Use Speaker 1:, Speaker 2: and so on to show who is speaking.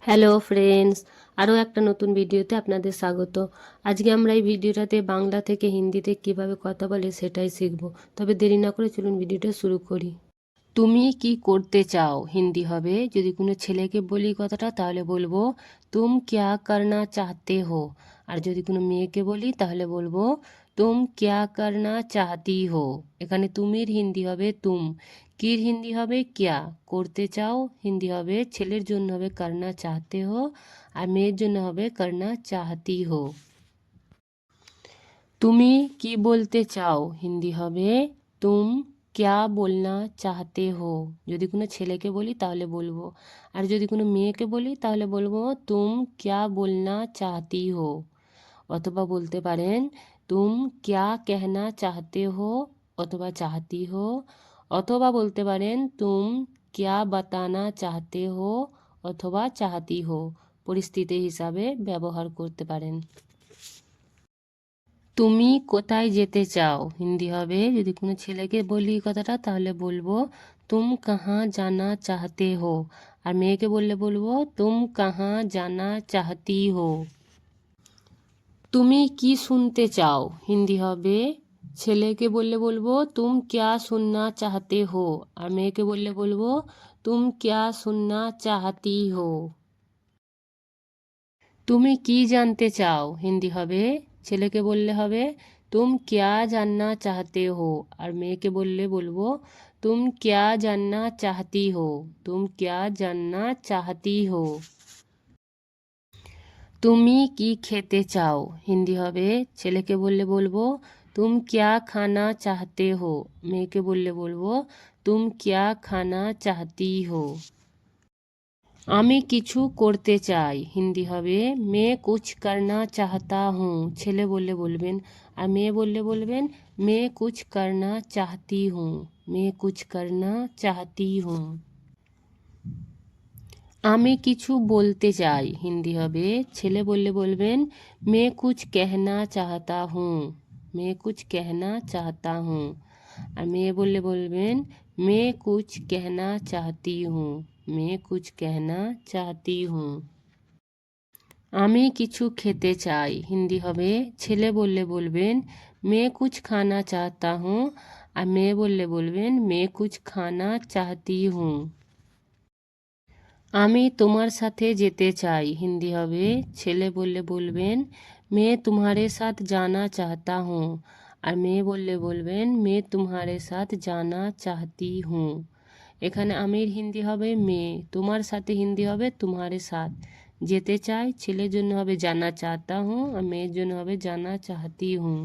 Speaker 1: Hello friends, আরও একটা নতুন ভিডিওতে আপনাদের স্বাগত। আজকে আমরা এই ভিডিওটাতে বাংলা থেকে হিন্দিতে কিভাবে কথা বলে সেটাই শিখব। তবে দেরি না করে চলুন ভিডিওটা শুরু করি। তুমি কি করতে চাও হিন্দি হবে, যদি কোনো ছেলেকে বলি কথাটা তাহলে বলবো তুম ক্যা করনা চাহতে হো। আর যদি কোনো মেয়েকে বলি তাহলে বলবো তুম ক্যা করনা চাহতি হো। এখানে তুমির হিন্দি হবে তুম, কির হিন্দি হবে ক্যা, করতে চাও হিন্দি হবে ছেলের জন্য হবে করনা চাহতে হো, আর মেয়ের জন্য হবে করনা চাহতি হো। তুমি কি বলতে চাও হিন্দি হবে তুম ক্যা বলনা চাহতে হো। যদি কোনো ছেলেকে বলি তাহলে বলবো, আর যদি কোনো মেয়েকে বলি তাহলে বলবো তুম ক্যা বলনা চাহতি হো। অথবা বলতে পারেন তুম ক্যা कहना चाहते हो অথবা চাহতি হো। অথবা বলতে পারেন তুম ক্যা বাতানা চাহতে হো অথবা চাহতি হো। পরিস্থিতি হিসাবে ব্যবহার করতে পারেন। তুমি কোথায় যেতে চাও হিন্দি হবে, যদি কোনো ছেলেকে বলি কথাটা তাহলে বলবো তুম কাহা জানা চাহতে হো, আর মেয়েকে বললে বলবো তুম কাহা জানা চাহতি হো। তুমি কি শুনতে চাও হিন্দি হবে, ছেলেকে বললে বলবো তুম ক্যা শুননা চাহতে হো, আর মেয়েকে বললে বলবো তুম ক্যা শুননা চাহতি হো। তুমি কি জানতে চাও হিন্দি হবে, ছেলেকে বললে হবে তুম ক্যা জাননা চাহতে হো, আর মেয়েকে বললে বলবো তুম ক্যা জাননা চাহতি হো, তুম ক্যা জাননা চাহতি হো। তুমি কি খেতে চাও হিন্দি হবে, ছেলেকে বললে বলবো তুম ক্যা খানা চাহতে হো, মেয়েকে বললে বলবো তুম ক্যা খানা চাহতি হো। আমি কিছু করতে চাই হিন্দি হবে মে কুছ করনা চাহতা হুঁ, ছেলে বললে বলবেন, আর মেয়ে বললে বলবেন মে কুছ করনা চাহতি হুঁ, মে কুছ করনা চাহতি হুঁ। আমি কিছু বলতে চাই হিন্দি হবে, ছেলে বললে বলবেন মে কুছ कहना चाहता हूँ, মে কুছ कहना चाहता हूँ, আর মেয়ে বললে বলবেন মে কুছ कहना चाहती हूँ, মে কুছ कहना चाहती हूँ। আমি কিছু খেতে চাই হিন্দি হবে, ছেলে বললে বলবেন মে কুছ খানা চাহতা হুঁ, আর মেয়ে বললে বলবেন মে কুছ খানা চাহতি হুঁ। আমি তোমার সাথে যেতে চাই হিন্দি হবে, ছেলে বললে বলবেন मैं तुम्हारे साथ जाना चाहता हूँ, আর মেয়ে বললে বলবেন मैं तुम्हारे साथ जाना चाहती हूँ। এখানে আমির হিন্দি হবে মে, তোমার সাথে হিন্দি হবে तुम्हारे साथ। যেতে চাই ছেলের জন্য হবে জানা চাহতা হুঁ, আর মেয়ের জন্য হবে জানা চাহতি হুঁ।